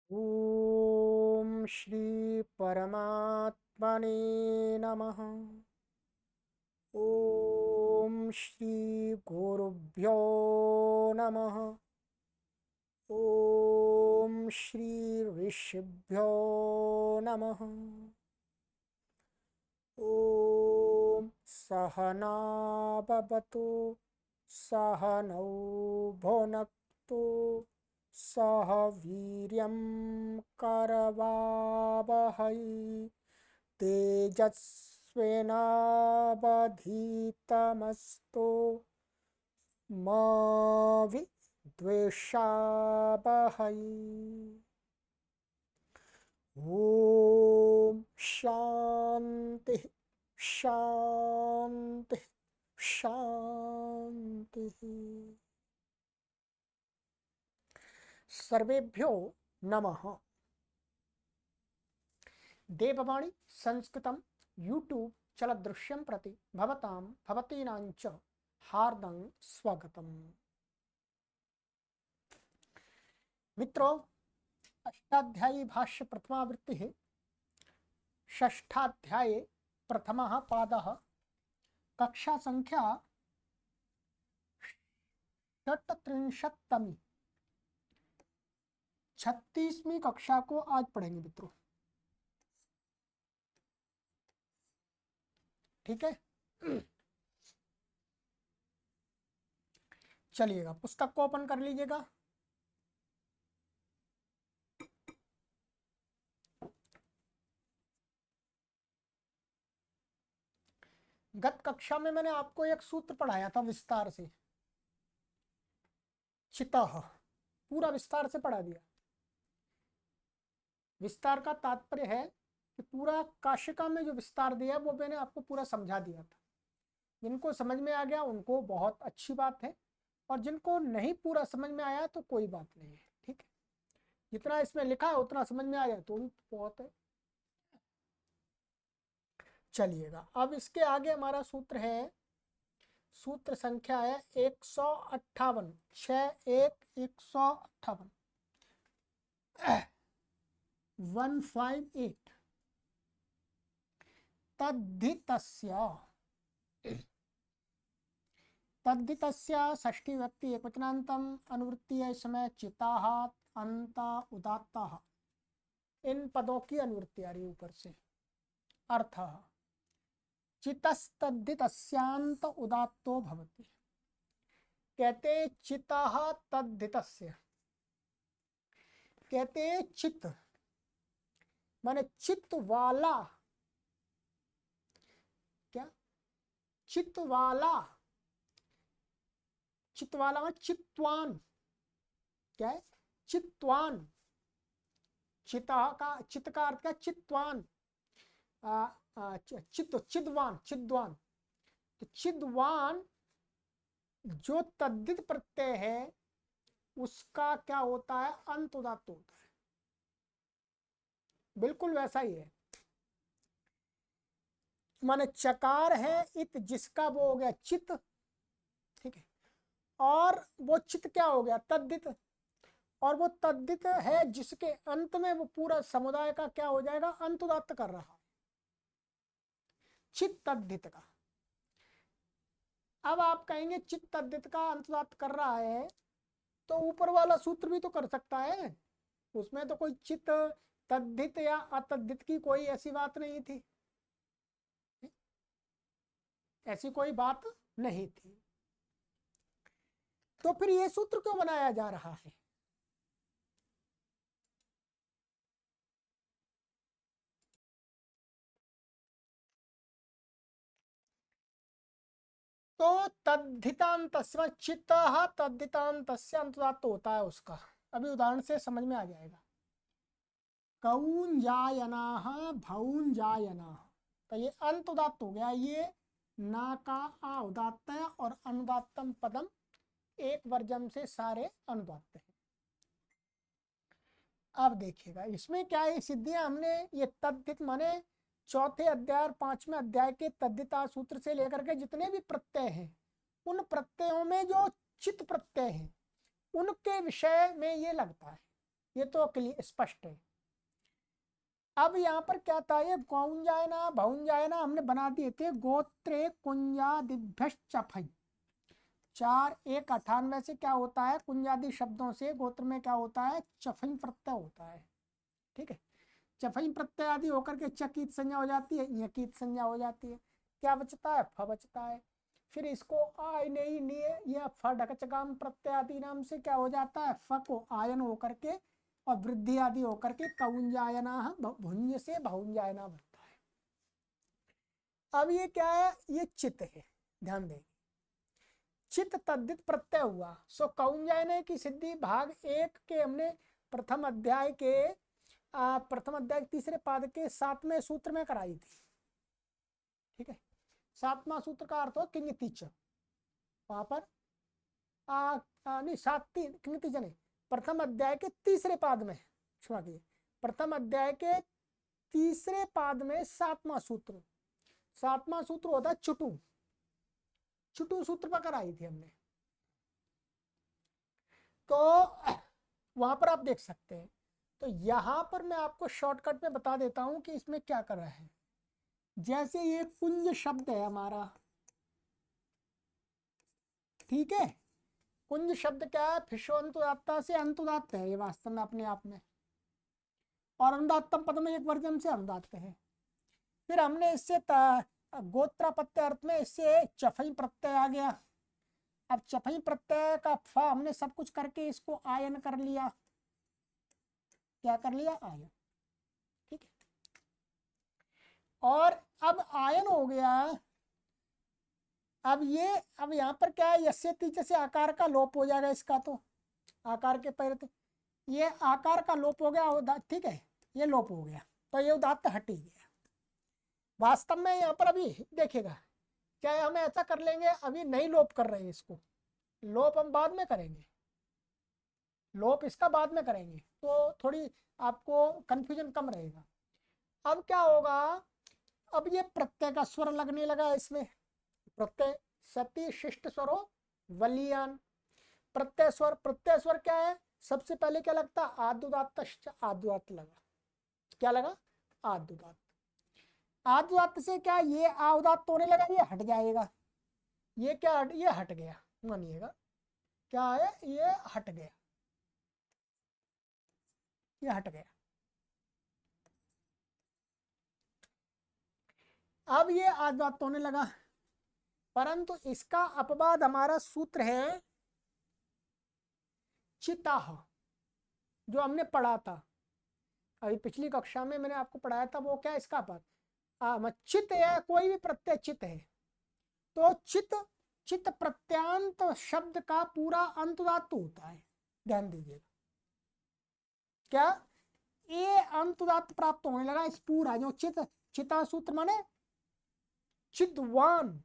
ओम श्री परमात्मने नमः। ओम श्री गुरुभ्यो नमः। ओम श्री ऋषिभ्यो नमः। ओम सहना भवतु सहनौ भुनक्तु सह वीर्यं करवावहै तेजस्विनावधीतमस्तु मा विद्विषावहै। ओम शांति शांति शांति। सर्वेभ्यो नमः। देववाणी संस्कृतं यूट्यूब चलदृश्यं प्रति भवतां भवतीनां च हार्दं स्वागतम्। मित्रों, अष्टाध्यायी भाष्य प्रथमावृत्तिः षष्ठाध्याये प्रथमः पादः कक्षा संख्या 33 36वीं कक्षा को आज पढ़ेंगे मित्रों। ठीक है, चलिएगा पुस्तक को ओपन कर लीजिएगा। गत कक्षा में मैंने आपको एक सूत्र पढ़ाया था विस्तार से, चितः, पूरा विस्तार से पढ़ा दिया। विस्तार का तात्पर्य है कि पूरा काशिका में जो विस्तार दिया वो मैंने आपको पूरा समझा दिया था। जिनको समझ में आ गया उनको बहुत अच्छी बात है, और जिनको नहीं पूरा समझ में आया तो कोई बात नहीं है। ठीक है, जितना इसमें लिखा है उतना समझ में आ जाए तो भी बहुत है। चलिएगा, अब इसके आगे हमारा सूत्र है, सूत्र संख्या है 158, 158 158। तद्धितस्य षष्ठी व्यक्ति एकवचनान्तम अनुवृत्ति है। इस समय चिताः अन्ता उदात्ताः, इन पदों की अनुवृत्ति आ रही ऊपर से। अर्थ चितस्तद्धितस्यान्त उदात्तो भवति। कहते चितः तद्धितस्य, कहते चित्त माने चित्त वाला, क्या चित्त वाला, चित्त वाला माने चित्वान, क्या है चित्वान। चिता का चित्त का अर्थ क्या, चित्वान, चित्त चिद्वान, चिद्वान। तो चिद्वान जो तद्धित प्रत्यय है उसका क्या होता है, अंत उदात्त होता है। बिल्कुल वैसा ही है, माने चकार है इत, जिसका वो हो गया चित्त। ठीक है, और वो चित्त क्या हो गया, तद्धित, और वो तद्धित है जिसके अंत में वो पूरा समुदाय का क्या हो जाएगा, अंत उदात्त कर रहा है, चित्त तद्धित का। अब आप कहेंगे चित्त तद्धित का अंत उदात्त कर रहा है तो ऊपर वाला सूत्र भी तो कर सकता है, उसमें तो कोई चित्त तद्धित या अतद्धित की कोई ऐसी बात नहीं थी, ऐसी कोई बात नहीं थी। तो फिर ये सूत्र क्यों बनाया जा रहा है? तो तद्धितांत चित्त तद्धितांत अंतुदात्त होता है उसका। अभी उदाहरण से समझ में आ जाएगा। कौन जायनाः भौन जायनाः, तो ये अंत उदात्त हो गया, ये ना का आ उदात्त है, और अनुदात्तम पदम एक वर्जम से सारे अनुदात्त हैं। अब देखिएगा इसमें क्या है, सिद्धियां हमने ये तद्धित माने चौथे अध्याय और 5वें अध्याय के तद्धिता सूत्र से लेकर के जितने भी प्रत्यय हैं, उन प्रत्ययों में जो चित्त प्रत्यय हैं उनके विषय में ये लगता है। ये तो स्पष्ट है। अब यहाँ पर क्या था, ये कौंजायना भौंजायना हमने बना दिए थे। गोत्रे कुंजादिभ्यश्चफई, 4 1 98 से क्या होता है, कुंजादि शब्दों से गोत्र में क्या होता है, चफई प्रत्यय होता है। ठीक है, चफई प्रत्यय आदि होकर के चकित संज्ञा हो जाती है, यकित संज्ञा हो जाती है। क्या बचता है, फ बचता है। फिर इसको आय नहीं लिए यह फ ढकचगाम प्रत्यय आदि नाम से क्या हो जाता है, फ को आयन होकर के और वृद्धि आदि होकर के कौंजायना भुंज से भौंजायना बनता है। अब ये क्या है, ये चित्त है, ध्यान दें, चित्त तद्धित प्रत्यय हुआ। सो कौंजायने की सिद्धि भाग 1 के हमने प्रथम अध्याय के तीसरे पाद के 7वें सूत्र में कराई थी। ठीक है, 7वां सूत्र का अर्थ हो किंगतिच, वहां पर नहीं 7 किंगतिच नहीं, प्रथम अध्याय के तीसरे पाद में, क्षमा कीजिए, प्रथम अध्याय के तीसरे पाद में 7वां सूत्र, 7वां सूत्र होता है चुटू, चुटू सूत्र पर कराई थी हमने। तो वहां पर आप देख सकते हैं। तो यहां पर मैं आपको शॉर्टकट में बता देता हूं कि इसमें क्या कर रहा है। जैसे ये कुंज शब्द है हमारा, ठीक है, कुंज शब्द क्या है, फिशो अंतुदात्ता से अंतुदात्त है ये वास्तव में अपने आप में, और अनुदात्तम पद में एक वर्जन से अनुदात्त है। फिर हमने इससे गोत्रापत्य अर्थ में इससे चफई प्रत्यय आ गया। अब चफई प्रत्यय का फ हमने सब कुछ करके इसको आयन कर लिया, क्या कर लिया, आयन। ठीक है, और अब आयन हो गया। अब यहाँ पर क्या है, यस्य तीच से आकार का लोप हो जाएगा इसका, तो आकार के पहले ये आकार का लोप हो गया, ठीक है, ये लोप हो गया, तो ये उदात्त हट ही गया। वास्तव में यहाँ पर अभी देखिएगा, क्या हम ऐसा कर लेंगे, अभी नहीं लोप कर रहे हैं इसको, लोप हम बाद में करेंगे, लोप इसका बाद में करेंगे, तो थोड़ी आपको कंफ्यूजन कम रहेगा। अब क्या होगा, अब ये प्रत्यय का स्वर लगने लगा इसमें, प्रत्यय सती शिष्ट स्वरो वलियान, प्रत्यय स्वर क्या है, सबसे पहले क्या लगता, आदुदात्त, आदुदात्त लगा, क्या लगा, आदुदात्त। आदुदात्त से क्या ये आउदात्त होने लगा, ये हट जाएगा, ये क्या ये हट गया, मानिएगा क्या है, ये हट गया, ये हट गया। अब ये आदुदात्त होने लगा, परंतु इसका अपवाद हमारा सूत्र है चिताह, जो हमने पढ़ा था अभी पिछली कक्षा में, मैंने आपको पढ़ाया था। वो क्या, इसका अपवाद चित है, कोई भी प्रत्यय चित है, तो चित प्रत्यांत शब्द का पूरा अंतुदात्त होता है, ध्यान दीजिएगा। क्या, ये अंतुदात्त प्राप्त होने लगा इस पूरा जो चिता सूत्र माने चिदवान,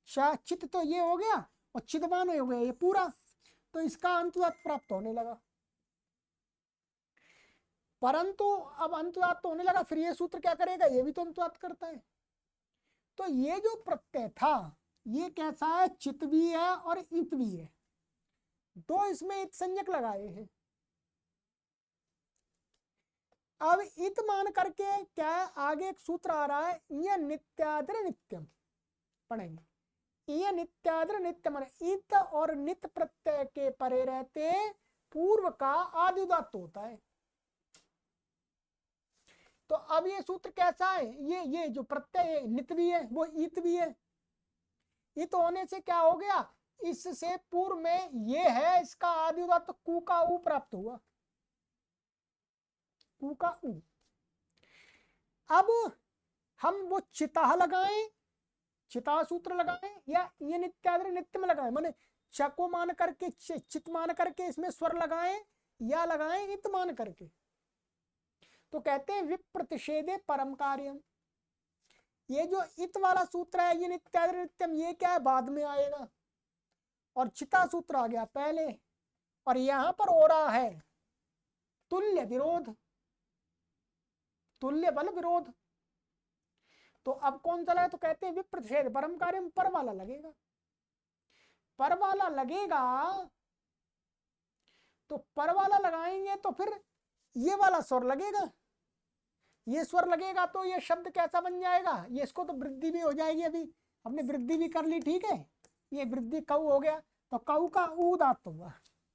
चित तो ये हो गया और चिदवान हो गया ये पूरा, तो इसका अंतुदात्त प्राप्त होने लगा। परंतु अब अंतुदात्त होने लगा, फिर ये सूत्र क्या करेगा, ये भी तो अंतुदात्त करता है। तो ये जो प्रत्यय था ये कैसा है, चित भी है और इत भी है, दो इसमें इत संज्ञक लगाए हैं। अब इत मान करके क्या है, आगे एक सूत्र आ रहा है, ये नित्याद्र नित्यम, पढ़ेंगे, ये नित्याद्र नित्य माने इत और नित प्रत्यय के परे रहते पूर्व का आदुदात्त होता है। तो अब ये सूत्र कैसा है, ये जो प्रत्यय नित भी है वो इत भी है, इत होने से क्या हो गया, इससे पूर्व में ये है, इसका आदुदात्त कु का उ प्राप्त हुआ, कु का उ। अब हम वो चिता लगाएं, चिता सूत्र लगाएं, या ये नित्याद्र नित्य में लगाएं, माने च को मान करके चित मान करके इसमें स्वर लगाएं, या लगाएं इत मान करके। तो कहते हैं विप्रतिषेधे परम कार्यम, ये जो इत वाला सूत्र है, ये नित्याद्र नित्यम, ये क्या है, बाद में आएगा, और चिता सूत्र आ गया पहले, और यहां पर हो रहा है तुल्य विरोध, तुल्य बल विरोध। तो अब कौन सा लगे, तो कहते हैं विप्रतिषेध परम कार्य में पर वाला लगेगा, पर वाला लगेगा तो पर वाला लगाएंगे तो फिर ये वाला स्वर लगेगा, ये स्वर लगेगा तो ये शब्द कैसा बन जाएगा, ये इसको तो वृद्धि भी हो जाएगी, अभी हमने वृद्धि भी कर ली, ठीक है, ये वृद्धि कऊ हो गया, तो कऊ का ऊ दांत हुआ,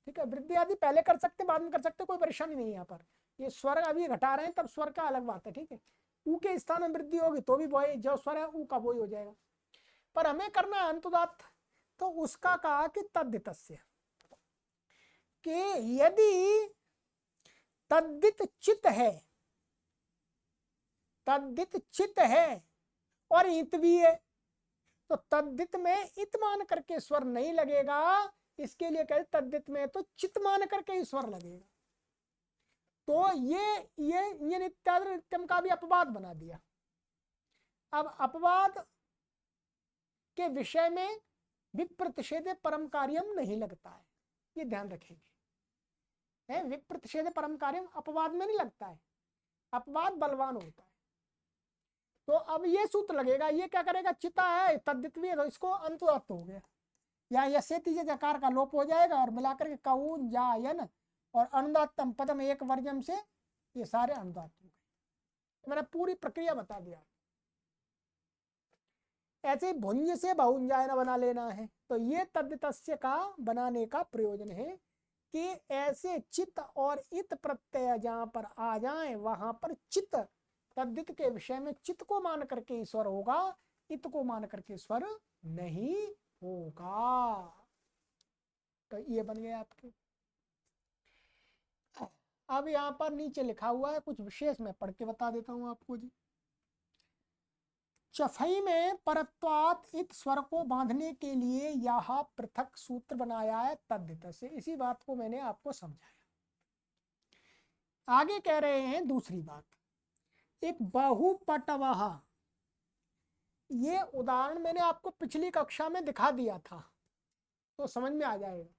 ठीक है। वृद्धि आदि पहले कर सकते बाद में कर सकते, कोई परेशानी नहीं है यहाँ पर। ये स्वर अभी घटा रहे हैं तब स्वर का अलग बात है, ठीक है। ऊ के स्थान में वृद्धि होगी तो भी वही जो स्वर है ऊ का वही हो जाएगा, पर हमें करना है अंतुदात, तो उसका कहा कि तद्धितस्य, कि यदि तद्धित चित है, तद्धित चित है और इत भी है, तो तद्धित में इत मान करके स्वर नहीं लगेगा, इसके लिए कहते तद्धित में तो चित मान करके ही स्वर लगेगा। तो ये नित्याद्र नित्यम का भी अपवाद बना दिया। अब अपवाद के विषय में विप्रतिषेधे परम कार्यम नहीं लगता है, ये ध्यान रखेंगे। विप्रतिषेधे परम कार्यम अपवाद में नहीं लगता है, अपवाद बलवान होता है। तो अब ये सूत्र लगेगा, ये क्या करेगा, चिता है तद्धित भी है तो इसको अंतुदात्त हो गया, या यसे तीजे जकार का लोप हो जाएगा और मिलाकर के कऊन जायन और अनुदात्तम पदम एक वर्जम से ये सारे अनुदात्त हो गए। मैंने पूरी प्रक्रिया बता दिया। ऐसे ही भुंज से बहुंजायन बना लेना है, तो ये तद्धितस्य का बनाने का प्रयोजन है कि ऐसे चित्त और इत प्रत्यय जहां पर आ जाए वहां पर चित्त तद्धित के विषय में चित्त को मान करके ईश्वर होगा, इत को मान करके ईश्वर नहीं होगा। तो ये बन गए आपके। अब यहाँ पर नीचे लिखा हुआ है कुछ विशेष, मैं पढ़ के बता देता हूं आपको जी। चफई में परत्वात इत स्वर को बांधने के लिए यह पृथक सूत्र बनाया है तद्धित से, इसी बात को मैंने आपको समझाया। आगे कह रहे हैं दूसरी बात, एक बहुपटवः, ये उदाहरण मैंने आपको पिछली कक्षा में दिखा दिया था तो समझ में आ जाएगा।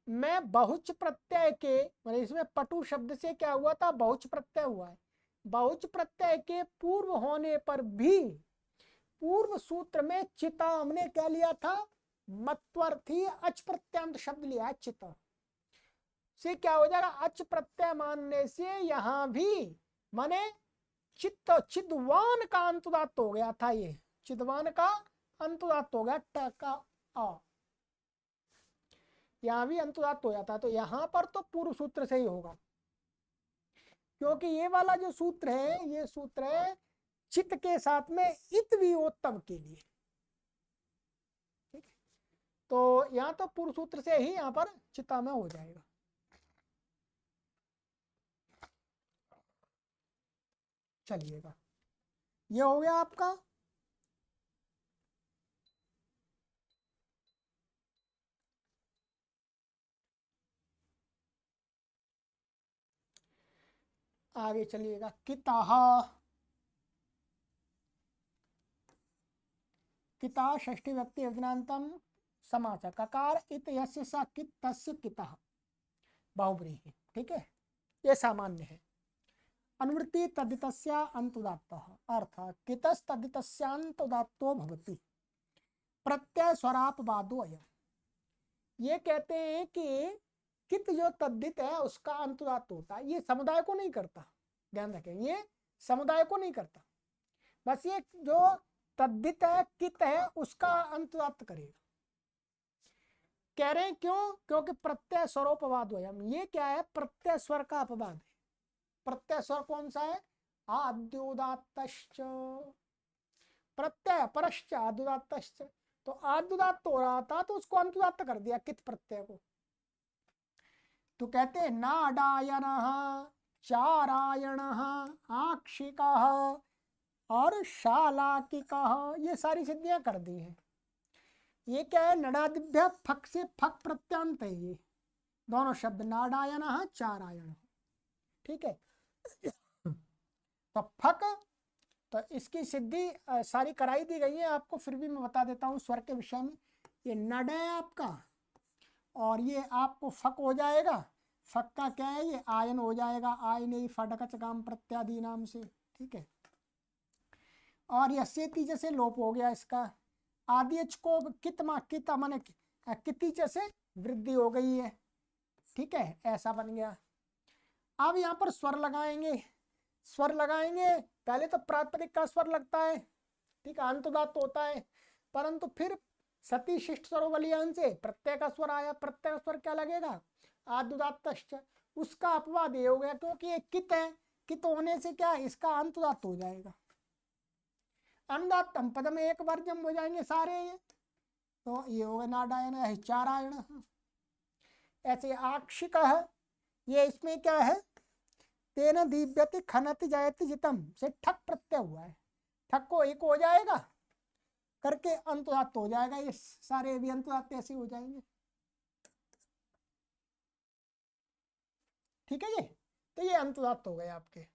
मैं बहुच प्रत्यय के, मतलब इसमें पटु शब्द से क्या हुआ था, बहुच प्रत्यय हुआ है। बहुच प्रत्यय के पूर्व होने पर भी पूर्व सूत्र में चिता हमने क्या लिया था, मत्वर्थी अच प्रत्यांत शब्द लिया है। चिता से क्या हो जाएगा, अच प्रत्यय मानने से यहां भी माने चित्त चिदवान का अंतुदात्त हो गया था, ये चिदवान का अंतुदात्त हो गया, ट का आ, यहां भी अंतुदात्त हो जाता है। तो यहां पर तो पूर्व सूत्र से ही होगा, क्योंकि ये वाला जो सूत्र है ये सूत्र है चित्त के साथ में इत वियोत्तम के लिए, ठीक है। तो यहाँ तो पूर्व सूत्र से ही यहाँ पर चित्ता में हो जाएगा। चलिएगा, ये हो गया आपका। आगे चलिएगा, किताह, किता षष्ठी व्यक्ति अज्ञानतम समाचार ककार इत यस्य सा कित तस्य कितः बहुब्रीहि, ठीक है, ये सामान्य है। अनुवृत्ति तद्धितस्य अंतुदात्तः अर्थात कितस् तद्धितस्यान्तुदात्तो भवति प्रत्यय स्वरापवादो अयम्। ये कहते हैं कि कित जो तद्धित है उसका अंतुदात्त होता है, ये समुदाय को नहीं करता, ध्यान रखें, ये समुदाय को नहीं करता, बस ये जो तद्धित है कित है उसका अंतुदात्त करेगा। कह रहे हैं क्यों, क्योंकि प्रत्यय स्वरोपवाद वयम, ये क्या है, प्रत्यय स्वर का अपवाद है। प्रत्यय स्वर कौन सा है, आद्योदात्तश्च, प्रत्यय परश्च आद्योदात्तश्च, तो आद्योदात्त हो रहा था तो उसको अंतुदात्त कर दिया कित प्रत्यय को। तो कहते हैं नाडायनः चारायणः आक्षिकः और शालाकिकः, ये सारी सिद्धियां कर दी हैं। ये क्या है, नडादिभ्य फक से फक प्रत्यांत है, ये दोनों शब्द नाडायनः चारायण, ठीक है। तो फक, तो इसकी सिद्धि सारी कराई दी गई है आपको, फिर भी मैं बता देता हूँ स्वर के विषय में। ये नड है आपका और ये आपको फक हो जाएगा, फक का क्या है, ये आयन हो जाएगा, आयन फटक चकाम प्रत्यादि नाम से, ठीक है। और यस्य तीजे से लोप हो गया इसका, आदि को कित माने कितीचे से वृद्धि हो गई है, ठीक है, ऐसा बन गया। अब यहाँ पर स्वर लगाएंगे, स्वर लगाएंगे, पहले तो प्रातिपदिक का स्वर लगता है, ठीक है, अंतुदात्त होता है, परंतु फिर सती शिष्ट स्वरों बलियान से प्रत्यय का स्वर आया, प्रत्यय का स्वर क्या लगेगा, आदुदात्तश्च, उसका अपवाद ये हो गया क्योंकि ये कित है, कित होने से क्या इसका अंतुदात्त हो जाएगा। अनुदात्तम पदम एक बार जम हो जाएंगे सारे ये, तो ये होगा नाडायन चारायण। ऐसे आक्षिक ये इसमें क्या है, तेन दीव्यति खनति जयति जितम से ठक प्रत्यय हुआ है, ठक को एक हो जाएगा करके अंतुदात्त हो जाएगा, ये सारे भी अंतुदात्त ऐसे हो जाएंगे। ठीक है जी, तो ये अंतुदात्त हो गए आपके।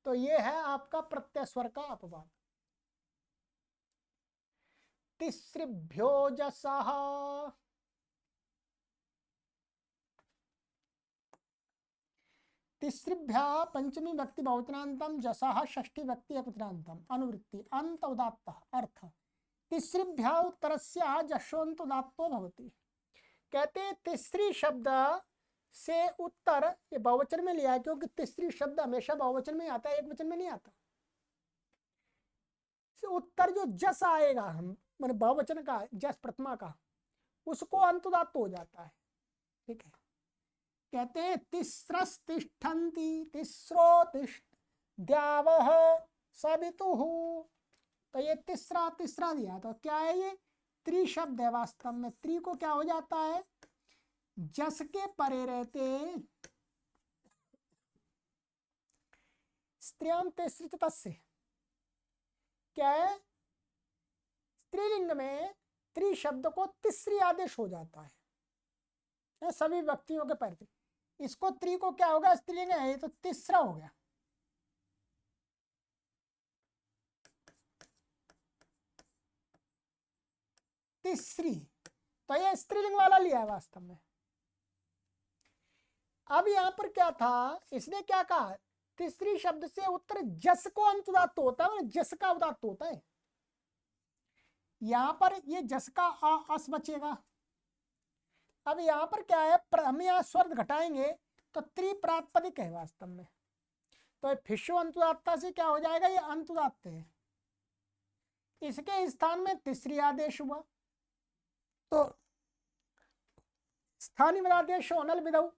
तो ये है आपका प्रत्यय स्वर का अपवाद। तिसृभ्यो जसः, तिसृभ्या पंचमी व्यक्ति बहुवचनांतम जसः षष्ठी व्यक्ति एकवचनांतम अनुवृत्ति अंत उदात्त अर्थ तिसृभ्या उत्तरस्य जशोंत उदात्तो भवति। कहते तिसरी शब्द से उत्तर ये बहुवचन में लिया है क्योंकि तिसरी शब्द हमेशा बहुवचन में आता है, एक वचन में नहीं आता। उत्तर जो जस आएगा हम माने बहुवचन का जस प्रथमा का, उसको अंतुदात्त हो जाता है। ठीक है, कहते हैं तिस्रस्तिष्ठन्ति तिस्रो तिष्ठ द्यावः सवितुः, तो ये तीसरा तीसरा दिया, तो क्या है ये त्रि शब्द है। वास्तव में त्रि को क्या हो जाता है, जस के परे रहते स्त्रियम तिसृ तस्य, क्या है स्त्रीलिंग में त्रि शब्द को तीसरी आदेश हो जाता है सभी व्यक्तियों के परे। इसको त्रि को क्या होगा, स्त्रीलिंग है तो तीसरा हो गया। तीसरी, तो ये स्त्रीलिंग वाला लिया है वास्तव में। अब यहां पर क्या था, इसने क्या कहा, तीसरी शब्द से उत्तर जस को अंतुदात्त होता है, जस का उदात्त होता है। यहां पर ये जस का अस बचेगा। अब यहां पर क्या है, हम यहां स्वर घटाएंगे तो त्रिप्रातिपदिक है वास्तव में, तो फिशो अंतुदात्ता से क्या हो जाएगा, ये अंतुदात्त है। इसके स्थान में तीसरी आदेश हुआ, तो स्थानीय आदेश अनल विधौ,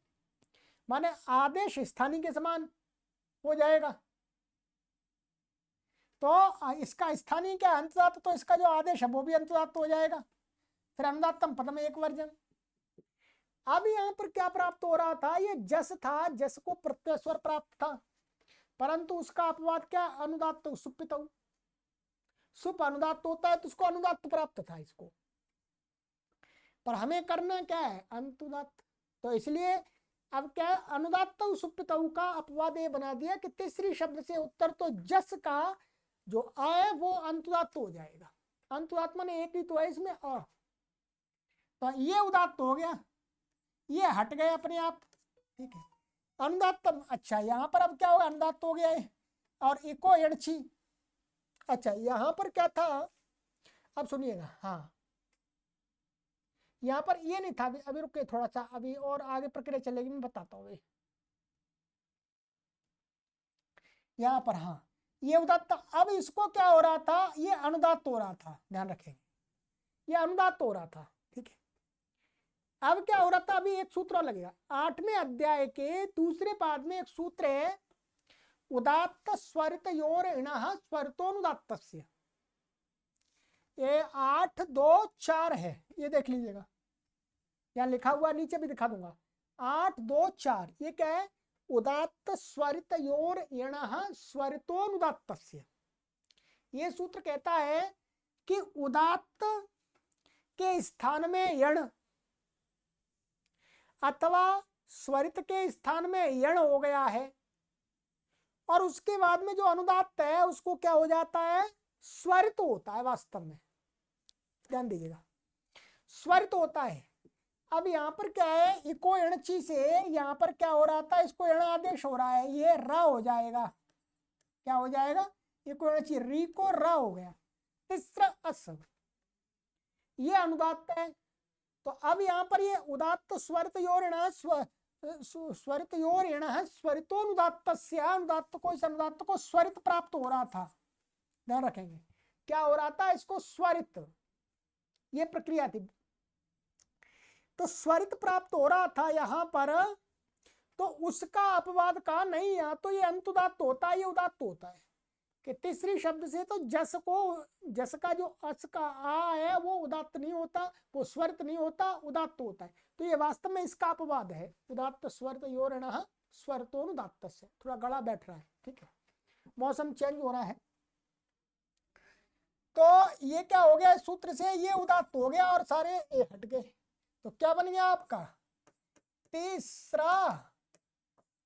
माने आदेश स्थानीय के समान हो जाएगा। तो इसका स्थानीय क्या अंतुदात्त, तो इसका जो आदेश है वो भी अंतुदात्त हो जाएगा। फिर अनुदात्तम पदम एक वर्जन। अब यहाँ पर क्या प्राप्त हो रहा था, ये जस था, जस को प्रत्यय स्वर प्राप्त था, परंतु उसका अपवाद क्या, अनुदात्त सुपित, सुप अनुदात्त होता है तो उसको अनुदात्त प्राप्त था इसको, पर हमें करना क्या है, अंतुदात्त। तो इसलिए अब क्या है, अनुदात्त सुपित का अपवाद ये बना दिया कि तीसरी शब्द से उत्तर तो जस का जो आए वो अंतुदात्त हो जाएगा। अंतुदात्त माने एक ही तो है इसमें अ, तो ये उदात्त हो गया, ये हट गए अपने आप। ठीक है, अनुदात्त। अच्छा यहाँ पर अब क्या होगा, अनुदात्त हो गया है और इको एणची। अच्छा यहाँ पर क्या था, अब सुनिएगा, हाँ यहाँ पर ये नहीं था, अभी रुके थोड़ा सा, अभी और आगे प्रक्रिया चलेगी, मैं बताता हूँ। यहाँ पर हाँ ये उदात्त, अब इसको क्या हो रहा था, ये अनुदात्त हो रहा था, ध्यान रखेंगे ये अनुदात्त हो रहा था। ठीक है, अब क्या हो रहा था, अभी एक सूत्र लगेगा 8वें अध्याय के दूसरे पाद में एक सूत्र है, उदात्त स्वरित योर इणः स्वरितोनुदात्तस्य। ये 8 2 4 है, ये देख लीजिएगा, यहाँ लिखा हुआ नीचे भी दिखा दूंगा, 8 2 4, ये क्या है, उदात्त स्वरित योर इणः स्वरितोनुदात्तस्य। ये सूत्र कहता है कि उदात्त के स्थान में यण अथवा स्वरित के स्थान में यण हो गया है, और उसके बाद में जो अनुदात्त है उसको क्या हो जाता है, स्वरित होता है। वास्तव में ध्यान दीजिएगा, स्वरित होता है। अब यहाँ पर क्या है, इको एणची से यहाँ पर क्या हो रहा था, इसको एण आदेश हो रहा है, ये र हो जाएगा, क्या हो जाएगा, इको एणची री को र हो गया, तीसरा अस, ये अनुदात्त है। तो अब यहाँ पर ये उदात्त स्वरितयोरिणः स्वरितयोरिणः स्वरितोनुदात्तस्य, अनुदात्त को, इस अनुदात्त को स्वरित प्राप्त हो रहा था। ध्यान रखेंगे क्या हो रहा था, इसको स्वरित, ये प्रक्रिया थी। तो स्वरित प्राप्त हो रहा था यहाँ पर, तो उसका अपवाद का नहीं, या तो ये अंतुदात्त होता है, ये उदात्त होता है कि तीसरी शब्द से तो जस को, जस का जो अस का आ है वो उदात्त नहीं होता, वो स्वरित नहीं होता, उदात्त होता है। तो ये वास्तव में इसका अपवाद है, उदात्त स्वरित योरिणः स्वरितोनुदात्तस्य। थोड़ा गला बैठ रहा है, ठीक है, मौसम चेंज हो रहा है। तो ये क्या हो गया, सूत्र से ये उदात्त हो गया और सारे ए हट गए। तो क्या बन गया आपका तीसरा,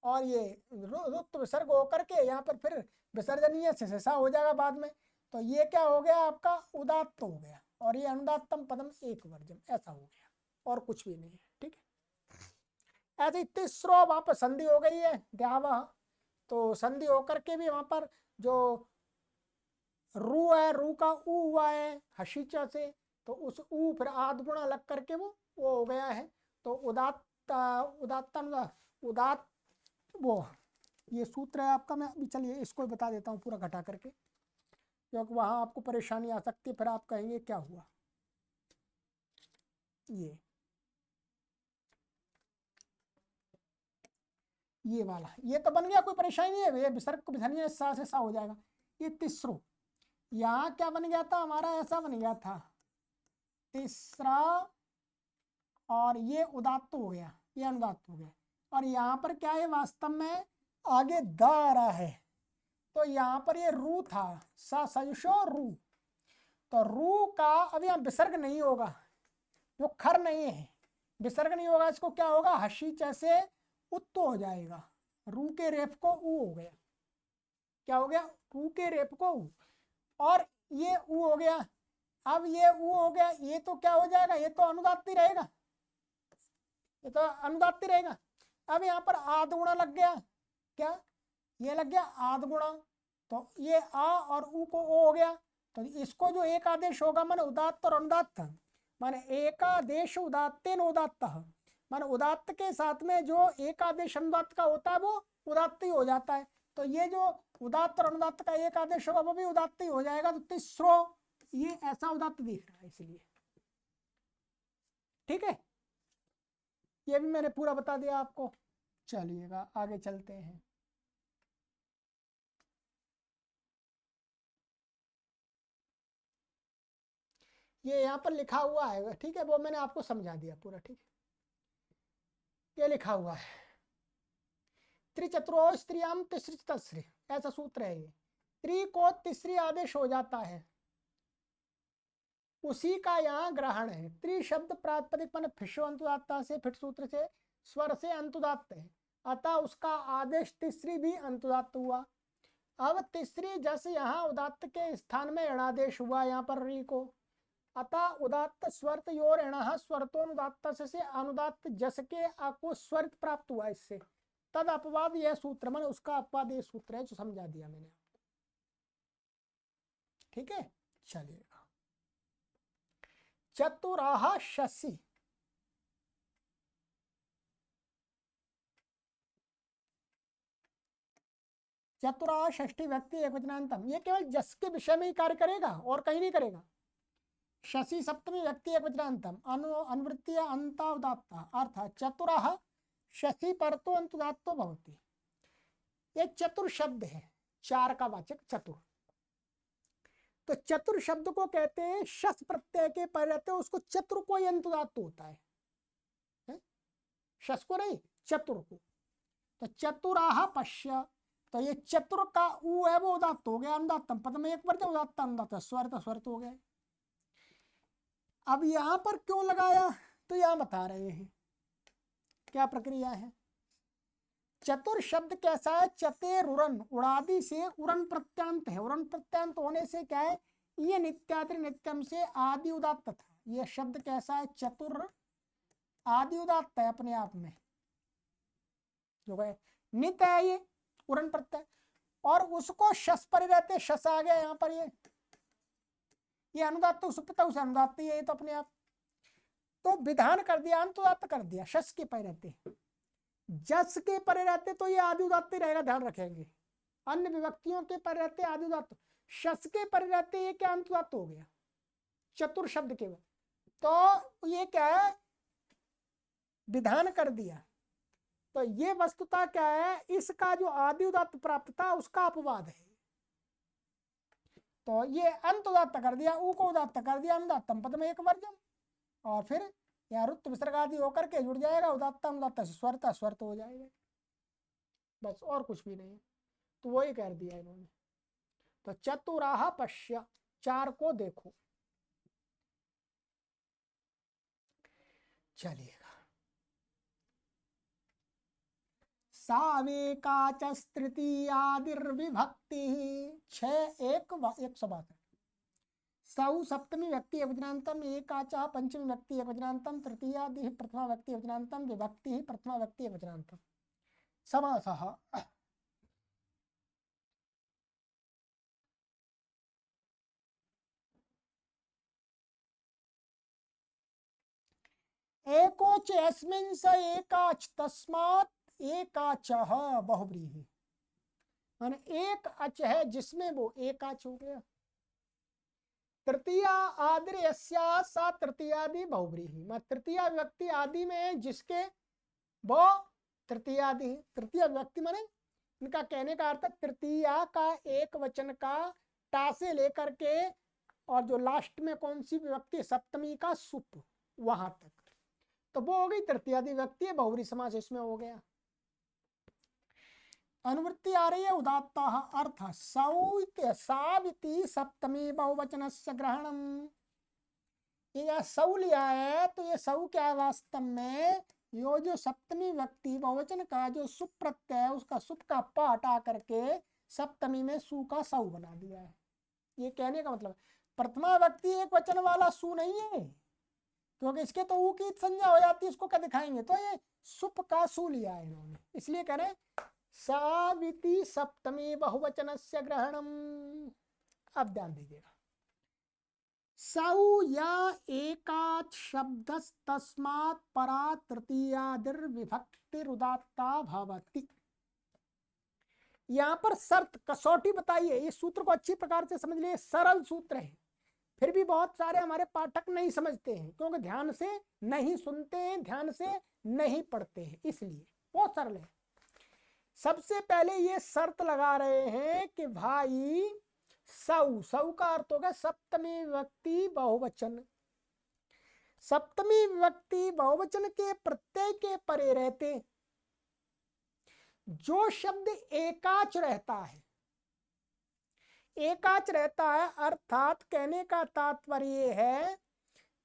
और ये रुक्त विसर्ग होकर के यहाँ पर फिर विसर्जनीय से हो जाएगा बाद में। तो ये क्या हो गया आपका उदात्त हो गया, और ये अनुदात्तम पदम एक वर्जम, ऐसा हो गया, और कुछ भी नहीं है, ठीक है। ऐसे तीसरो वहां पर संधि हो गई है द्यावा, तो संधि होकर के भी वहां पर जो रू है, रू का ऊ हुआ है हशीचा से, तो उस ऊ फिर आध गुणा लग करके वो हो गया है। तो उदात्त उदात्त वो ये सूत्र है आपका। मैं अभी चलिए इसको बता देता हूँ पूरा घटा करके, क्योंकि वहां आपको परेशानी आ सकती है, फिर आप कहेंगे क्या हुआ। ये वाला ये तो बन गया, कोई परेशानी नहीं है, ये विसर्ग को विसर्जनीय सा से सा हो जाएगा। ये तीसरो, यहाँ क्या बन गया था हमारा, ऐसा बन गया था तीसरा, और ये उदात्त हो गया, ये अनुदात्त हो गया। और यहाँ पर क्या है, वास्तव में आगे द आ रहा है, तो यहाँ पर ये रू था, सा सयुषो रू, तो रू का अब यहाँ विसर्ग नहीं होगा, जो खर नहीं है, विसर्ग नहीं होगा, इसको क्या होगा, हशी जैसे उत्त हो जाएगा, रू के रेप को ऊ हो गया। क्या हो गया, रू के रेप को ऊ, और ये ऊ हो गया। अब ये ऊ हो गया, ये तो क्या हो जाएगा, ये तो अनुदात्त रहेगा, ये तो अनुदात्त रहेगा। अब यहाँ पर आध गुणा लग गया, क्या ये लग गया आध गुणा, तो ये आ और ऊ को ओ हो गया। तो इसको जो एक आदेश होगा माने उदात्त और अनुदात्त, माने एकादेश उदात्तेन उदात्त, माने उदात्त के साथ में जो एक आदेश अनुदात्त का होता है वो उदात्त ही हो जाता है। तो ये जो उदात्त और अनुदात्त का एक आदेश होगा वो भी उदात्त ही हो जाएगा। तो तीसरो ये ऐसा उदात्त दिख रहा है इसलिए, ठीक है, ये भी मैंने पूरा बता दिया आपको। चलिएगा आगे चलते हैं। ये यहाँ पर लिखा हुआ है, ठीक है, वो मैंने आपको समझा दिया पूरा, ठीक है। ये लिखा हुआ है त्रिचतुरो स्त्रियाम तिसरी तस्री, ऐसा सूत्र है ये। त्रि को तीसरी आदेश हो जाता है, उसी का यहाँ ग्रहण है। त्रि शब्द प्रातिपदिक माने फिशो अंतुदात्ता से, फिट सूत्र से स्वर से अंतुदात्त है, अतः उसका आदेश तीसरी भी अंतुदात्त हुआ। अब तीसरी जस यहाँ उदात्त के स्थान में ऋणादेश हुआ यहाँ पर री को, अतः उदात्त स्वरत योर ऋणः स्वरतोनुदात्त से अनुदात्त जस के आपको स्वरित प्राप्त हुआ। इससे तद अपवाद यह सूत्र, मैंने उसका अपवाद ये सूत्र है जो समझा दिया मैंने, ठीक है। चलिएगा चतुराह शशि, चतुराह षष्ठी व्यक्ति एकवचनांतम, ये केवल जस के विषय में ही कार्य करेगा और कहीं नहीं करेगा। शशि सप्तमी व्यक्ति एकवचनांतम अनुवृत्ति अंताउदात्ता अर्थात चतुराह शशि परतो अंतुदात्तो भवति। ये चतुर शब्द है, चार का वाचक चतुर। तो चतुर शब्द को कहते हैं शस प्रत्यय के पर रहते, उसको चतुर को ही अंतुदात्त होता है, शस को नहीं चतुर को। तो चतुराह पश्य, तो ये चतुर का ऊ है वो उदात्त हो गया, अनुदात्तम पद में एक वर्ग उदात्त अनुदात्त स्वरत हो गए। अब यहां पर क्यों लगाया, तो यहां बता रहे हैं क्या प्रक्रिया है। चतुर शब्द कैसा है, चते रुरन, उड़ादि से उरन प्रत्यांत है, उरन प्रत्यांत होने से क्या है, ये नित्यादि नित्यम से आदि उदात्त था। ये शब्द कैसा है, चतुर आदि उदात्त है अपने आप में, जो है नित्य है ये उरन प्रत्यय, और उसको शस पर रहते, शस आ गया यहाँ पर, ये अनुदात्त उस अनुदात्त है, ये तो अपने आप। तो विधान कर दिया, अंतुदात्त कर दिया, शस के परे रहते, जस के परे रहते तो ये आदि उदात्त ही रहेगा, ध्यान रखेंगे। अन्य विभक्तियों के परे रहते आदि उदात्त, शस के परे रहते ये क्या अंतुदात्त हो गया, चतुर शब्द केवल। तो ये क्या है, विधान कर दिया। तो ये वस्तुता क्या है, इसका जो आदि उदात्त प्राप्त था उसका अपवाद है। तो ये अंत उदात्त कर दिया, ऊ को उदात्त कर दिया, अनुदात्तम पदम एक वर्जम, और फिर यहाँ रुत्त विसर्ग आदि होकर के जुड़ जाएगा, उदात्तम उदात्त से स्वरता स्वरत हो जाएगा, बस और कुछ भी नहीं। तो वही कर दिया इन्होंने। तो चतुराह पश्य, चार को देखो। चलिएगा, सावेकाचस्तृतीयादिर्विभक्ति, 6 1 सौ सप्तमी व्यक्ति एकवचनांतम, एकाचा पंचमी व्यक्ति एकवचनांतम, तृतीयादि प्रथमा व्यक्ति एकवचनांतम, विभक्ति प्रथमा व्यक्ति एकवचनांतम। समासः एकोच यस्मिन् स एकाच तस्मात् एकाचः बहुव्रीहि, माने एक अच है जिसमें वो एकाच हो गया। तृतीया आदि यस्या सा तृतीयादि बहुव्रीहि, मैं तृतीया व्यक्ति आदि में जिसके वो तृतीयादि, तृतीय व्यक्ति माने इनका कहने का अर्थ तृतीया का एक वचन का टा से लेकर के और जो लास्ट में कौन सी व्यक्ति, सप्तमी का सुप, वहां तक, तो वो हो गई तृतीयादि व्यक्ति है, बहुव्रीहि समास इसमें हो गया। अनुवृत्ति आ रही है उदात्ता अर्थ साविति सप्तमी बहुवचनस्य ग्रहणम। ये सौ लिया है, तो ये सौ क्या है वास्तव में, यो जो सप्तमी व्यक्ति बहुवचन का जो सुप प्रत्यय है उसका सुप का प हटा करके सप्तमी में सु का सौ बना दिया है। ये कहने का मतलब प्रथमा व्यक्ति एक वचन वाला सु नहीं है, क्योंकि इसके तो ऊ की संज्ञा हो जाती है, इसको क्या दिखाएंगे, तो ये सुप का सु लिया है इन्होंने, इसलिए कह रहे साविति सप्तमी बहुवचनस्य ग्रहणम। अब ध्यान दीजिएगा, सौ या एकाच शब्दस् तस्मात् परा तृतीयादिर्विभक्तिरुदात्ता भवति। यहाँ पर शर्त कसौटी बताइए, इस सूत्र को अच्छी प्रकार से समझ लिए, सरल सूत्र है, फिर भी बहुत सारे हमारे पाठक नहीं समझते हैं, क्योंकि ध्यान से नहीं सुनते हैं, ध्यान से नहीं पढ़ते हैं, इसलिए बहुत सरल है। सबसे पहले ये शर्त लगा रहे हैं कि भाई सौ, सौ का अर्थ होगा सप्तमी विभक्ति बहुवचन, सप्तमी विभक्ति बहुवचन के प्रत्यय के परे रहते जो शब्द एकाच रहता है, एकाच रहता है, अर्थात कहने का तात्पर्य है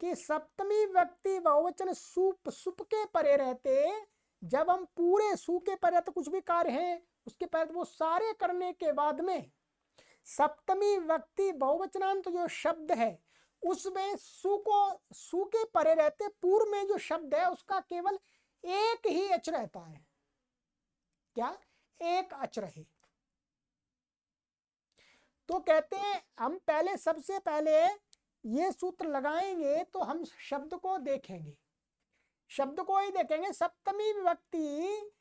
कि सप्तमी व्यक्ति बहुवचन सुप, सुप के परे रहते, जब हम पूरे सु के परे तो कुछ भी कार्य है उसके परे वो सारे करने के बाद में सप्तमी व्यक्ति बहुवचनांत जो शब्द है उसमें सु को, सु के परे रहते पूर्व में जो शब्द है उसका केवल एक ही अच रहता है, क्या एक अच रहे। तो कहते हैं हम पहले, सबसे पहले ये सूत्र लगाएंगे तो हम शब्द को देखेंगे, शब्द को ही देखेंगे। सप्तमी विभक्ति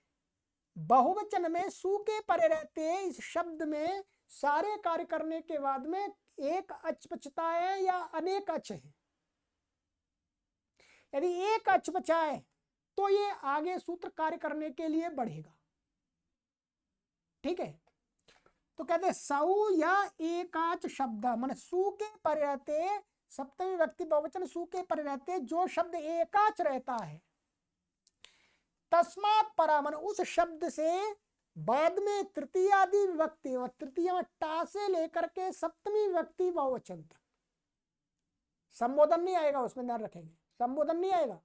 बहुवचन में सु के परे रहते इस शब्द में सारे कार्य करने के बाद में एक अच बचता है या अनेक अच है। यदि एक अच बचा है तो ये आगे सूत्र कार्य करने के लिए बढ़ेगा, ठीक है। तो कहते हैं सौ या एकाच शब्द, माने सु के परे रहते, सप्तमी व्यक्ति बहुवचन सु के परे रहते जो शब्द एकाच रहता है, तस्मात् परा माने उस शब्द से बाद में तृतीयादि विभक्ति, और तृतीय में टा से लेकर के सप्तमी विभक्ति बहुवचन तक संबोधन नहीं आएगा, उसमें ध्यान रखेंगे, संबोधन नहीं आएगा।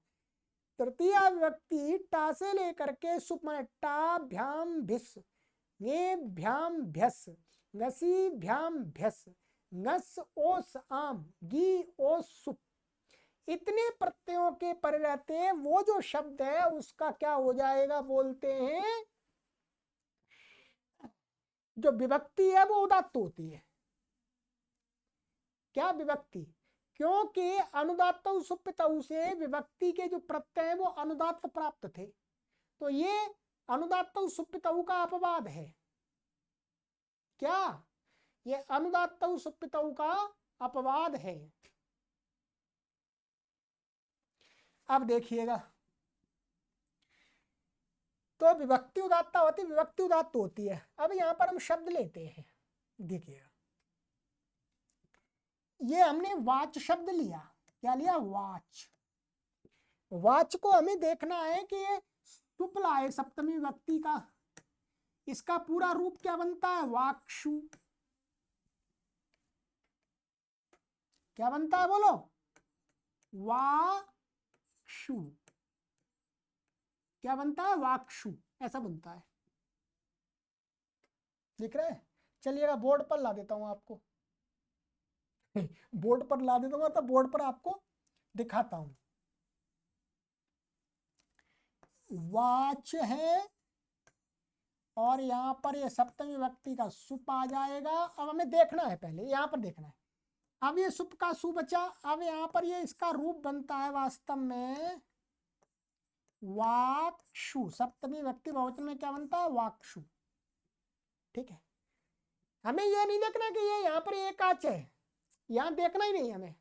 तृतीय विभक्ति टा से लेकर के सुप माने टा भ्याम भिस, ये भ्याम भ्यस, गसी भ्याम भ्यस, गस ओस आम, गी ओस सुप, इतने प्रत्ययों के परे रहते हैं वो जो शब्द है उसका क्या हो जाएगा, बोलते हैं जो विभक्ति है वो उदात्त होती है। क्या विभक्ति, क्योंकि अनुदात्त सुप्त से विभक्ति के जो प्रत्यय है वो अनुदात्त प्राप्त थे, तो ये अनुदात्त सुप्त का अपवाद है। क्या? ये अनुदात्त सुप्त का अपवाद है। अब देखिएगा, तो विभक्ति उदात्ता होती, विभक्ति उदात्त होती है। अब यहां पर हम शब्द लेते हैं, देखिएगा ये हमने वाच शब्द लिया। क्या लिया? वाच। वाच को हमें देखना है कि ये सुपला है सप्तमी विभक्ति का, इसका पूरा रूप क्या बनता है? वाक्षु। क्या बनता है बोलो? वाक्षु। क्या बनता है? वाक्षु, ऐसा बनता है। दिख रहा है? चलिएगा बोर्ड पर ला देता हूं आपको। बोर्ड पर ला देता हूँ, तो बोर्ड पर आपको दिखाता हूं। वाच है और यहाँ पर ये सप्तमी विभक्ति का सुप आ जाएगा। अब हमें देखना है, पहले यहाँ पर देखना है। अब ये सुप का सु बचा, अब यहाँ पर ये इसका रूप बनता है वास्तव में वाक्षु। सप्तमी विभक्ति बहुवचन में क्या बनता है? वाक्षु। ठीक है, हमें ये नहीं देखना कि ये यहाँ पर एक आच है, यहाँ देखना ही नहीं हमें।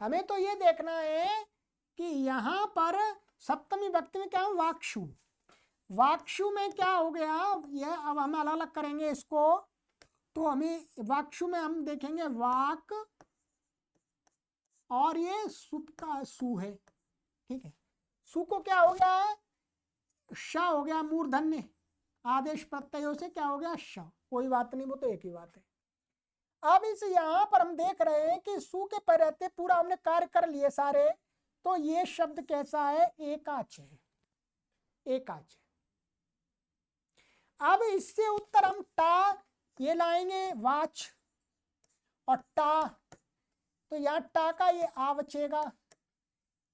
हमें तो ये देखना है कि यहाँ पर सप्तमी विभक्ति में क्या है? वाक्षु। वाक्षु में क्या हो गया? ये अब हम अलग अलग करेंगे इसको, तो हमें वाक्षु में हम देखेंगे वाक और ये सुप का सु है। ठीक है, सु को क्या हो गया? श हो गया मूर्धन्य, आदेश प्रत्ययों से क्या हो गया? श। कोई बात नहीं, वो तो एक ही बात है। अब इस यहाँ पर हम देख रहे हैं कि सु के पर रहते पूरा हमने कार्य कर लिए सारे, तो ये शब्द कैसा है? एकाच है, एकाच है। अब इससे उत्तर हम टा ये लाएंगे वाच और टा, तो यहाँ टा का ये आ बचेगा।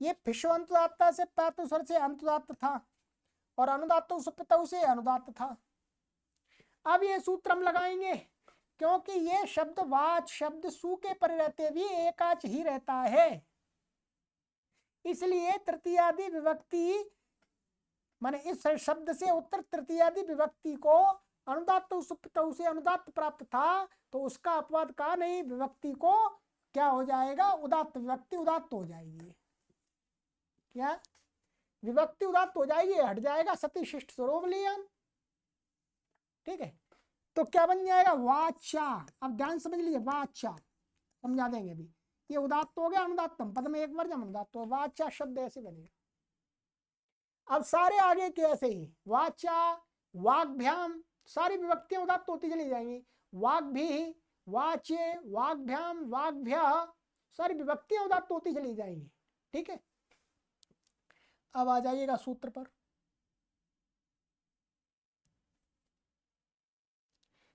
ये फिशो अनुदात्ता से पैतु स्वर से अनुदात्त था और अनुदात्त सुप्तौ से अनुदात्त था। अब ये सूत्र हम लगाएंगे, क्योंकि ये शब्द वाच शब्द सु के पर रहते भी एकाच ही रहता है, इसलिए तृतीयादि विभक्ति माने इस शब्द से उत्तर तृतीयादि विभक्ति को अनुदात्त सुप्तौ से अनुदात्त प्राप्त था, तो उसका अपवाद का नहीं, विभक्ति को क्या हो जाएगा? उदात्त। विभक्ति उदात्त हो जाएगी। क्या? विभक्ति उदात्त हो जाएगी, हट जाएगा सती शिष्ट स्वरूप लियम। ठीक है, तो क्या बन जाएगा? वाचा। अब ध्यान समझ लीजिए, वाचा समझा देंगे अभी। ये उदात्त हो गया, अनुदात्तम पद में एक बार जब अनुदात्त तो वाचा शब्द ऐसे बनेगा। अब सारे आगे के ऐसे ही वाचा, वाग्भ्याम, सारी विभक्तियां उदात्त होती चली जाएंगी। वाग्भी, वाचे, वाग्भ्याम, वाग्भ्य, सारी विभक्तियां उदात्त होती चली जाएंगी। ठीक है, अब आ जाइएगा सूत्र पर।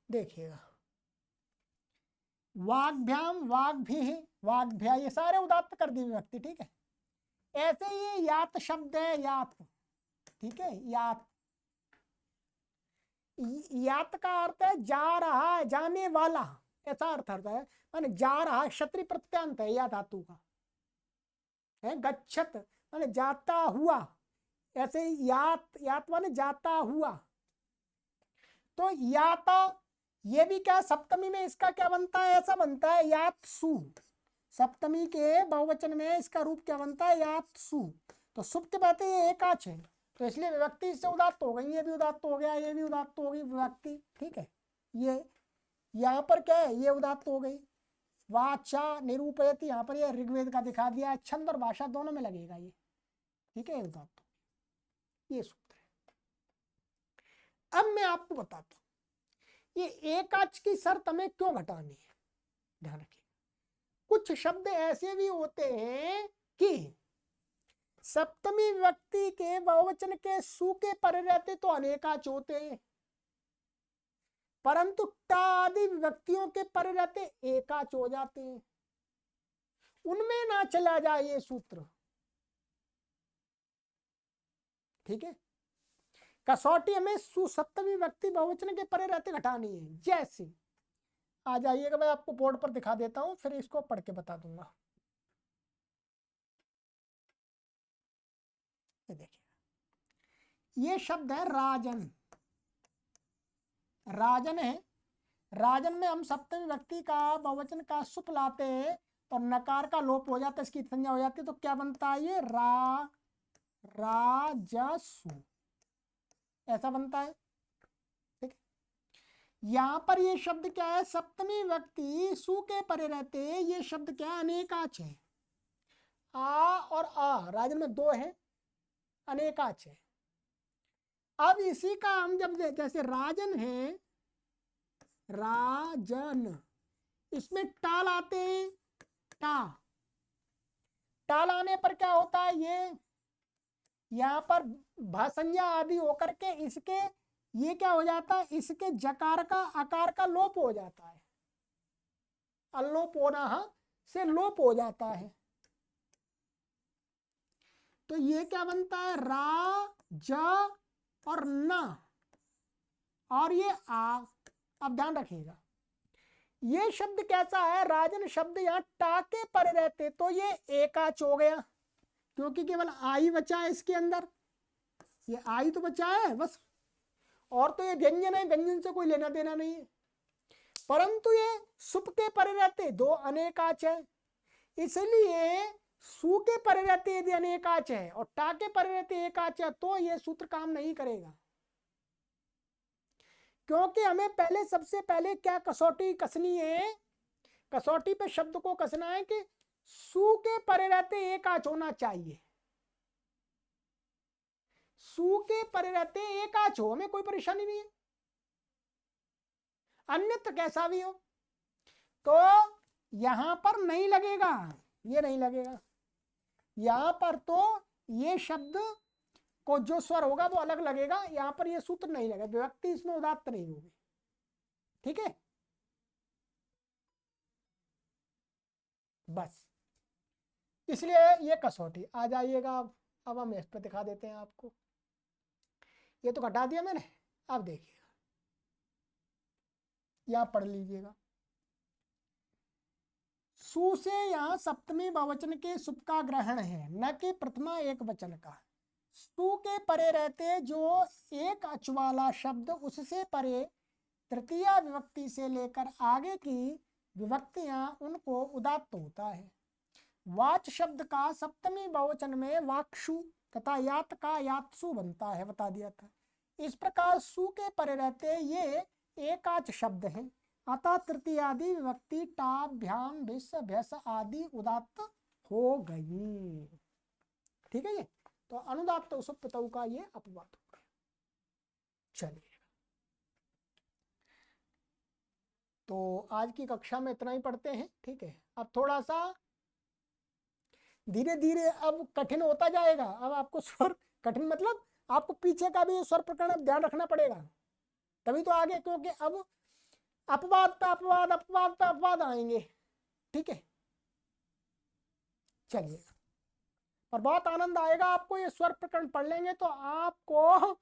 देखिएगा, वाग्भ्याम, वाग्भी, वाग्भ्या, ये सारे उदात्त कर दी विभक्ति। ठीक है, ऐसे ये यात शब्द है, यात। ठीक है, यात, यात का अर्थ है जा रहा है, जाने वाला, ऐसा अर्थ है। माने जा रहा है, क्षत्रिय प्रत्यांत है या धातु का है। गच्छत माने जाता हुआ, ऐसे यात, यात माने जाता हुआ। तो याता ये भी क्या सप्तमी में इसका क्या बनता है? ऐसा बनता है यात सु। सप्तमी के बहुवचन में इसका रूप क्या बनता है? यात सु। तो सुप्त बातें ये एकाच है, तो इसलिए विभक्ति इससे उदात्त हो गई। ये भी उदात्त हो गया, ये भी उदात्त हो गई विभक्ति। ठीक है, ये यहाँ पर क्या है? ये उदात्त हो गई। वाचा निरूपयति, यहाँ पर ये ऋग्वेद का दिखा दिया है, छंद और भाषा दोनों में लगेगा ये। ठीक है, उदात्त, ये सूत्र है। अब मैं आपको बताता हूँ ये एकाच की शर्त हमें क्यों घटानी है। ध्यान रखिए, कुछ शब्द ऐसे भी होते हैं कि सप्तमी विभक्ति के बहुवचन के सु के पर रहते तो अनेकाच होते हैं, परंतु टा आदि विभक्तियों के पर रहते एकाच हो जाते हैं। उनमें ना चला जाए ये सूत्र। ठीक है, कसौटी हमें सु सप्तमी विभक्ति बहुवचन के परे रहते घटानी है। जैसे आ जाइएगा, मैं आपको बोर्ड पर दिखा देता हूँ, फिर इसको पढ़ के बता दूंगा। ये देखिए, ये शब्द है राजन। राजन है, राजन में हम सप्तमी व्यक्ति का बहुवचन का सुप लाते हैं और नकार का लोप हो जाता है, इसकी संज्ञा हो जाती है, तो क्या बनता है ये राजसु, ऐसा बनता है। ठीक है, यहाँ पर ये शब्द क्या है, सप्तमी व्यक्ति सु के परे रहते, ये शब्द क्या है, अनेकाच है। आ और आ राजन में दो है, अनेकाच है। अब इसी का हम जब जैसे राजन है, राजन, इसमें टाल आते हैं, टाल आने पर क्या होता है, ये यहाँ पर भासंज्ञा आदि होकर के इसके ये क्या हो जाता है, इसके जकार का आकार का लोप हो जाता है, अल्लोप होना से लोप हो जाता है। तो ये क्या बनता है, रा ज और न, और ये आ। अब ध्यान रखिएगा, ये शब्द कैसा है, राजन शब्द यहाँ टा के परे रहते तो ये एकाच हो गया, क्योंकि केवल आई बचा है इसके अंदर, ये आई तो बचा है बस, और तो ये व्यंजन है, व्यंजन से कोई लेना देना नहीं है। परंतु ये सुप के परे रहते दो अनेकाच है, इसलिए सु के परे रहते यदि अनेकाच है और टा के परे रहते एकाच है, तो ये सूत्र काम नहीं करेगा, क्योंकि हमें पहले सबसे पहले क्या कसौटी कसनी है, कसौटी पे शब्द को कसना है कि सु के परे रहते एकाच होना चाहिए, सु के परे रहते एकाच हो, हमें कोई परेशानी नहीं है, अन्यथा कैसा भी हो। तो यहां पर नहीं लगेगा, ये नहीं लगेगा, यहां पर तो ये शब्द को जो स्वर होगा वो अलग लगेगा, यहां पर ये सूत्र नहीं लगेगा, विभक्ति इसमें उदात्त नहीं होगी। ठीक है, बस इसलिए ये कसौटी आ जाइएगा। अब हम इस पर दिखा देते हैं आपको, ये तो घटा दिया मैंने, अब देखिएगा, यहां पढ़ लीजिएगा, सु से यहाँ सप्तमी बहुवचन के सुप का ग्रहण है, न कि प्रथमा एक वचन का। सु के परे रहते जो एक अच वाला शब्द, उससे परे तृतीया विभक्ति से लेकर आगे की विभक्तियां उनको उदात्त होता है। वाच शब्द का सप्तमी बहुवचन में वाक्षु तथा यात का यात्सु बनता है, बता दिया था। इस प्रकार सु के परे रहते ये एकाच शब्द हैं, अतः तृतीयादि विभक्ति टाभ्याम भिस भ्यस आदि उदात्त हो गई। ठीक है, ये तो अनुदात्त सुप्तौ का ये अपवाद हो गया। चलिए, तो आज की कक्षा में इतना ही पढ़ते हैं। ठीक है, अब थोड़ा सा धीरे धीरे अब कठिन होता जाएगा, अब आपको स्वर कठिन मतलब आपको पीछे का भी स्वर प्रकरण ध्यान रखना पड़ेगा, तभी तो आगे, क्योंकि अब अपवाद पे अपवाद, अपवाद पे अपवाद आएंगे। ठीक है, चलिए, और बहुत आनंद आएगा आपको, ये स्वर प्रकरण पढ़ लेंगे तो आपको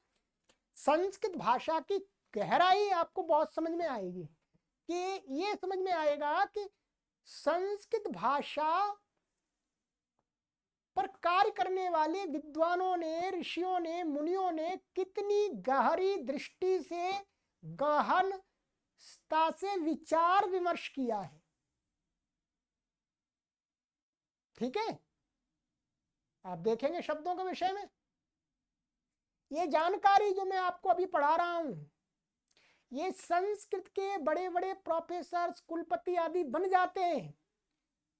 संस्कृत भाषा की गहराई आपको बहुत समझ में आएगी, कि ये समझ में आएगा कि संस्कृत भाषा पर कार्य करने वाले विद्वानों ने, ऋषियों ने, मुनियों ने कितनी गहरी दृष्टि से, गहनता से विचार विमर्श किया है। ठीक है, आप देखेंगे शब्दों के विषय में ये जानकारी जो मैं आपको अभी पढ़ा रहा हूं, ये संस्कृत के बड़े बड़े प्रोफेसर, कुलपति आदि बन जाते हैं,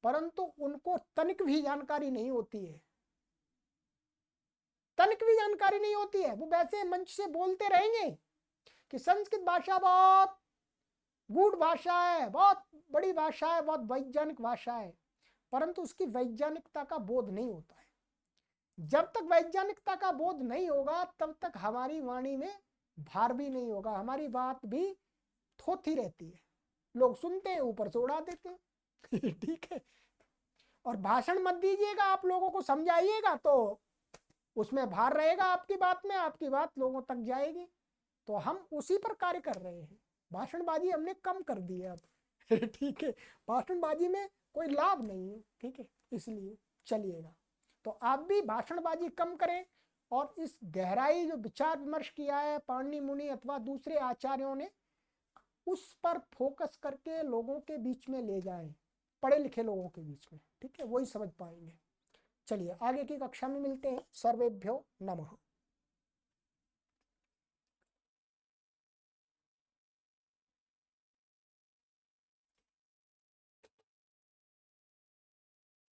परंतु उनको तनिक भी जानकारी नहीं होती है, तनिक भी जानकारी नहीं होती है। वो वैसे मंच से बोलते रहेंगे कि संस्कृत भाषा बहुत गूढ़ भाषा है, बहुत बड़ी भाषा है, बहुत वैज्ञानिक भाषा है, परंतु उसकी वैज्ञानिकता का बोध नहीं होता है। जब तक वैज्ञानिकता का बोध नहीं होगा तब तक हमारी वाणी में भार भी नहीं होगा, हमारी बात भी थोथी रहती है, लोग सुनते हैं ऊपर से उड़ा देते हैं। ठीक है, और भाषण मत दीजिएगा, आप लोगों को समझाइएगा तो उसमें भार रहेगा आपकी बात में, आपकी बात लोगों तक जाएगी। तो हम उसी पर कार्य कर रहे हैं, भाषणबाजी हमने कम कर दी है अब। ठीक है, भाषणबाजी में कोई लाभ नहीं है, ठीक है, इसलिए चलिएगा। तो आप भी भाषणबाजी कम करें और इस गहराई जो विचार विमर्श किया है पाणिनि मुनि अथवा दूसरे आचार्यों ने, उस पर फोकस करके लोगों के बीच में ले जाएं, पढ़े लिखे लोगों के बीच में, ठीक है, वही समझ पाएंगे। चलिए आगे की कक्षा में मिलते हैं। सर्वेभ्यो नमः।